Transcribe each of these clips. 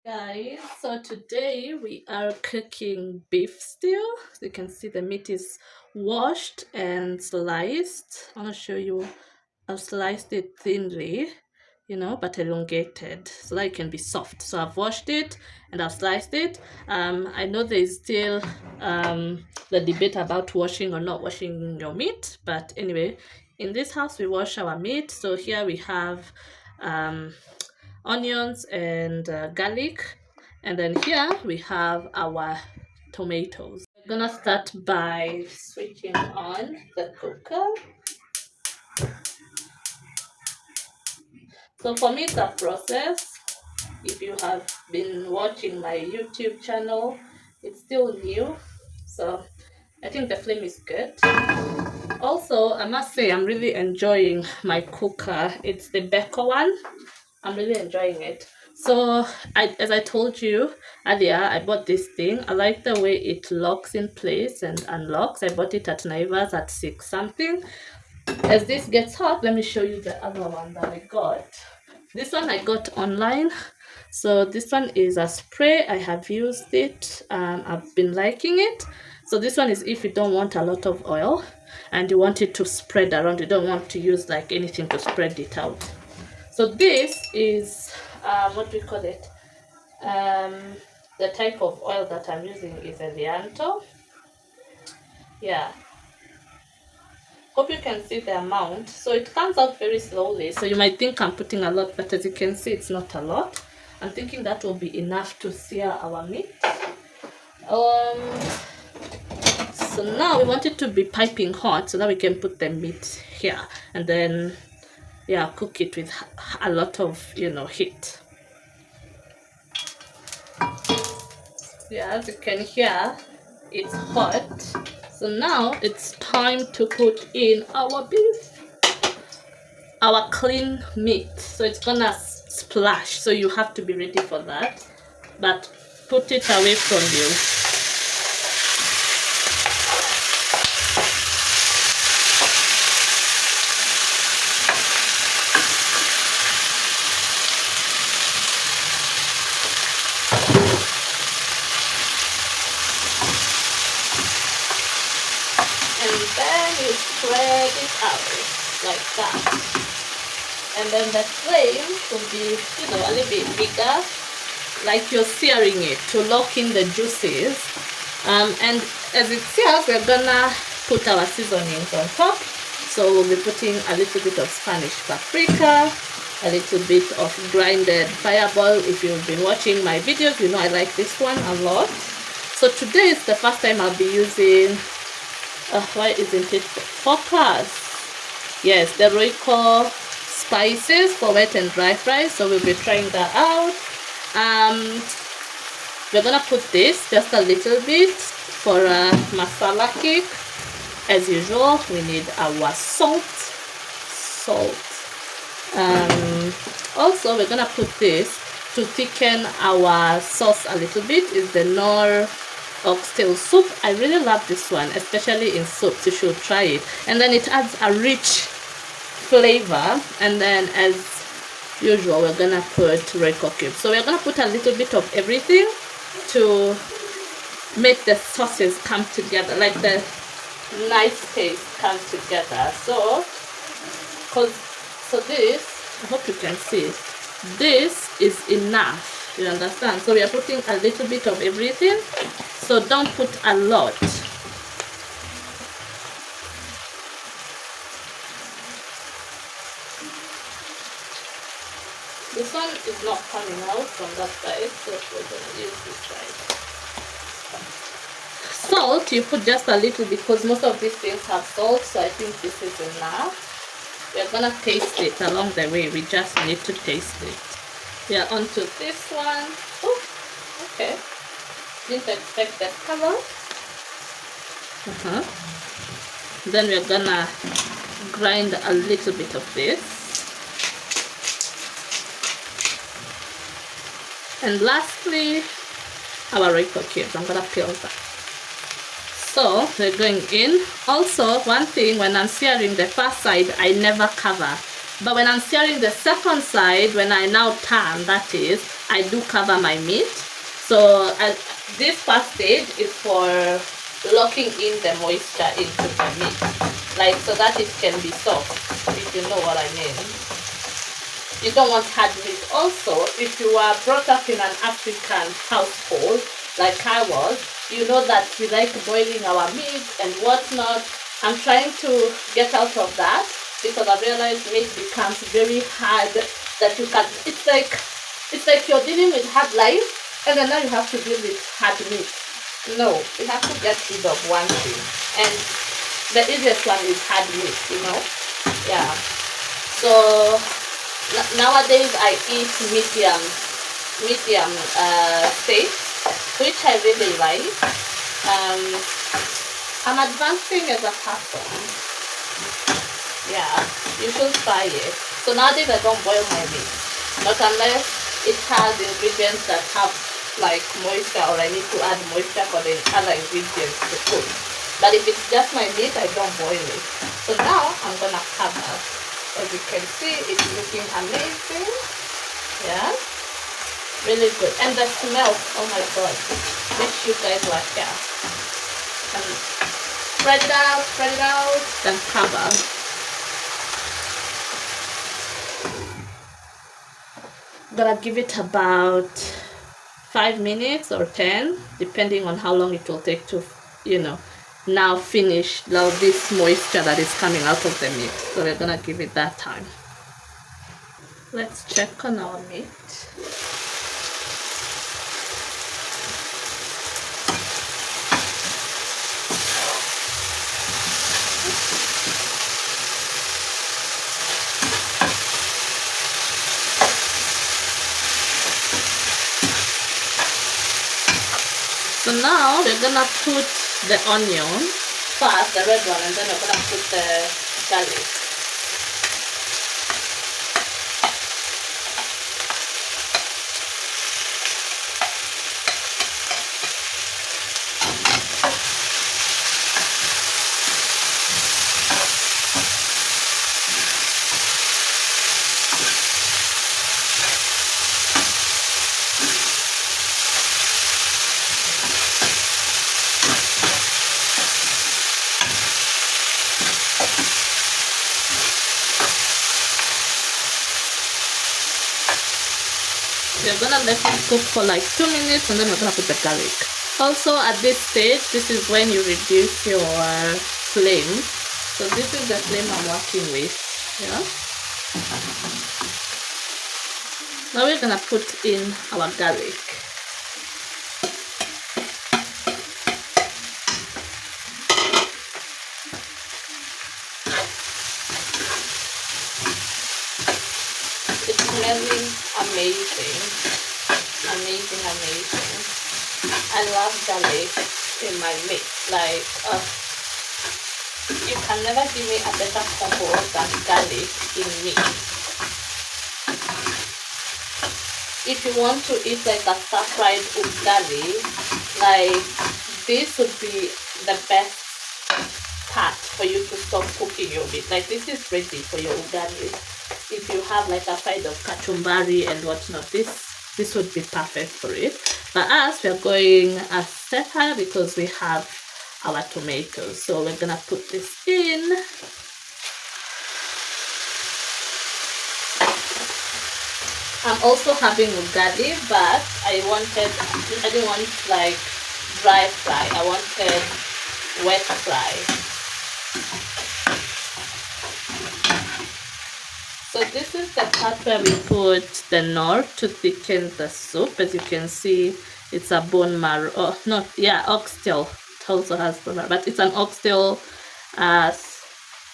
Guys, so today we are cooking beef stew. So you can see the meat is washed and sliced. I'm gonna show you. I've sliced it thinly, but elongated so that it can be soft. So I've washed it and I've sliced it. I know there's still the debate about washing or not washing your meat, but anyway, in this house we wash our meat. So here we have onions and garlic, and then here we have our tomatoes. We're gonna start by switching on the cooker. So for me it's a process. If you have been watching my YouTube channel, it's still new, so I think the flame is good. Also, I must say I'm really enjoying my cooker. It's the Beko one. I'm really enjoying it. So as I told you earlier, I bought this thing. I like the way it locks in place and unlocks. I bought it at Naivas at 6 something. As this gets hot, let me show you the other one that I got. This one I got online. So this one is a spray. I have used it. I've been liking it. So this one is if you don't want a lot of oil and you want it to spread around. You don't want to use like anything to spread it out. So this is what do we call it? The type of oil that I'm using is Elianto. Yeah. Hope you can see the amount. So it comes out very slowly. So you might think I'm putting a lot, but as you can see, it's not a lot. I'm thinking that will be enough to sear our meat. So now we want it to be piping hot so that we can put the meat here and then cook it with a lot of heat. As you can hear, it's hot. So now it's time to put in our beef, our clean meat. So it's gonna splash, so you have to be ready for that, but put it away from you. And then you spread it out like that. And then the flame will be, a little bit bigger, like you're searing it to lock in the juices. And as it sears, we're gonna put our seasonings on top. So we'll be putting a little bit of Spanish paprika, a little bit of grinded fireball. If you've been watching my videos, you know I like this one a lot. So today is the first time I'll be using, why isn't it focus? Yes, the Royco spices for wet and dry fries. So we'll be trying that out. We're gonna put this just a little bit for a masala kick. As usual, we need our salt. Also we're gonna put this to thicken our sauce a little bit. Is the Knorr oxtail soup. I really love this one, especially in soups. You should try it. And then it adds a rich flavor. And then as usual, we're gonna put Royco cubes. So we're gonna put a little bit of everything to make the sauces come together, like the nice taste come together. So this, I hope you can see, this is enough. You understand? So we are putting a little bit of everything. So don't put a lot. This one is not coming out from that side, so we're going to use this side. Salt, you put just a little because most of these things have salt, so I think this is enough. We're going to taste it along the way. We just need to taste it. We are onto this one. Oh, okay. Didn't expect that color. Then we're gonna grind a little bit of this. And lastly, our Royco cubes. I'm gonna peel that. So they're going in. Also, one thing, when I'm searing the first side, I never cover. But when I'm searing the second side, when I now turn, that is, I do cover my meat. So this first stage is for locking in the moisture into the meat, like so that it can be soft, if you know what I mean. You don't want hard meat. Also, if you are brought up in an African household like I was, you know that we like boiling our meat and whatnot. I'm trying to get out of that because I realized meat becomes very hard that you can, it's like you're dealing with hard life and then now you have to deal with hard meat. No, we have to get rid of one thing, and the easiest one is hard meat, you know. Yeah, so nowadays I eat medium steak, which I really like. I'm advancing as a person. Yeah, you should try it. So nowadays I don't boil my meat, not unless it has ingredients that have like moisture, or I need to add moisture for the other ingredients to cook. But if it's just my meat, I don't boil it. So now I'm gonna cover. As you can see, it's looking amazing. Yeah, really good. And the smell, oh my god, wish you guys were here. And spread it out, then cover. Gonna give it about 5 minutes or 10, depending on how long it will take to, you know, now finish now this moisture that is coming out of the meat. So we're gonna give it that time. Let's check on our meat. So now we're gonna put the onion first, the red one, and then we're gonna put the garlic. We're gonna let it cook for like 2 minutes, and then we're gonna put the garlic. Also at this stage, this is when you reduce your flame. So this is the flame I'm working with. Yeah. Now we're gonna put in our garlic. It's smelling amazing. Amazing. I love garlic in my meat. Like, you can never give me a better combo than garlic in meat. If you want to eat like a stir-fried ugali, like this would be the best part for you to stop cooking your meat. Like this is ready for your ugali. If you have like a side of kachumbari and whatnot, this would be perfect for it. But us, we're going a step higher because we have our tomatoes. So we're gonna put this in. I'm also having ugali, but I didn't want like dry fry. I wanted wet fry. So this is the part where we put the nor to thicken the soup. As you can see, it's a bone marrow. Oh, not, yeah, oxtail. It also has bone marrow, but it's an oxtail,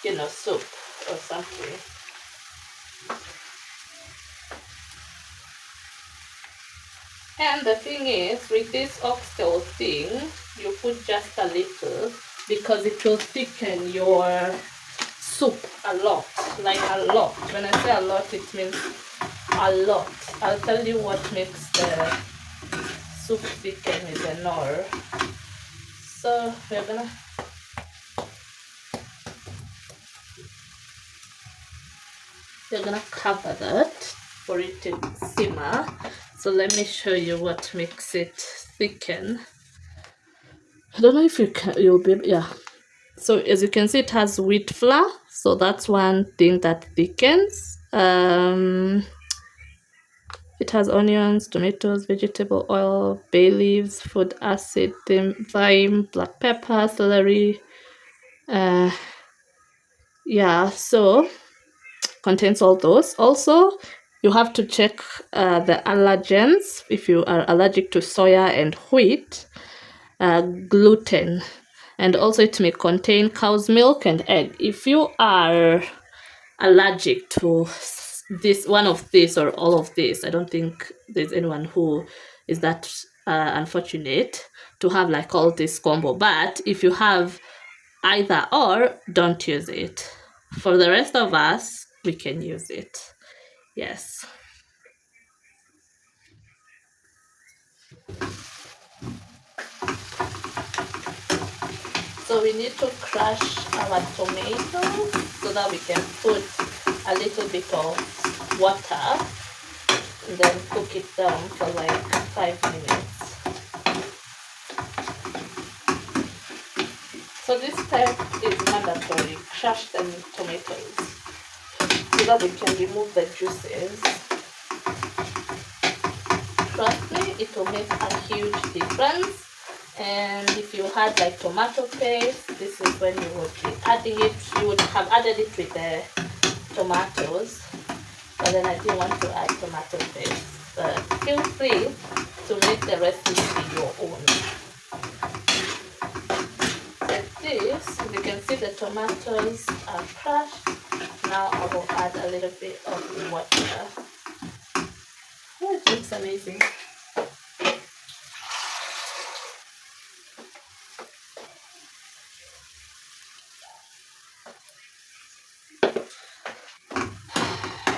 you know, soup or something. And the thing is, with this oxtail thing, you put just a little because it will thicken your soup a lot, like a lot. When I say a lot, it means a lot. I'll tell you what makes the soup thicken with the nor. So we're gonna you're gonna cover that for it to simmer. So let me show you what makes it thicken. I don't know if you'll be, yeah. So as you can see, it has wheat flour, so that's one thing that thickens. It has onions, tomatoes, vegetable oil, bay leaves, food acid, thyme, black pepper, celery. Yeah, so contains all those. Also, you have to check the allergens if you are allergic to soya and wheat, gluten, and also it may contain cow's milk and egg. If you are allergic to this, one of this or all of this, I don't think there's anyone who is that unfortunate to have like all this combo. But if you have either or, don't use it. For the rest of us, we can use it. Yes. So we need to crush our tomatoes so that we can put a little bit of water and then cook it down for like 5 minutes. So this step is mandatory. Crush the tomatoes so that we can remove the juices. Trust me, it will make a huge difference. And if you had like tomato paste, this is when you would be adding it. You would have added it with the tomatoes, but then I didn't want to add tomato paste. But feel free to make the recipe your own. Like this, you can see the tomatoes are crushed. Now I will add a little bit of water. Oh, it looks amazing.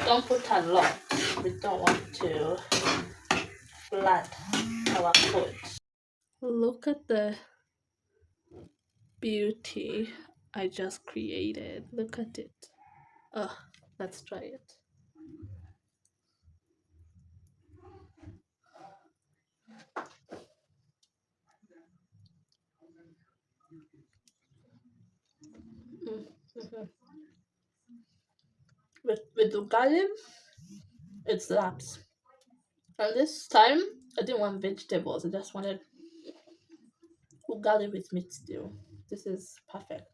Don't put a lot. We don't want to flood our food. Look at the beauty I just created. Look at it. Oh, let's try it. Mm-hmm. With ugali, it slaps. And this time, I didn't want vegetables. I just wanted ugali with meat stew. This is perfect.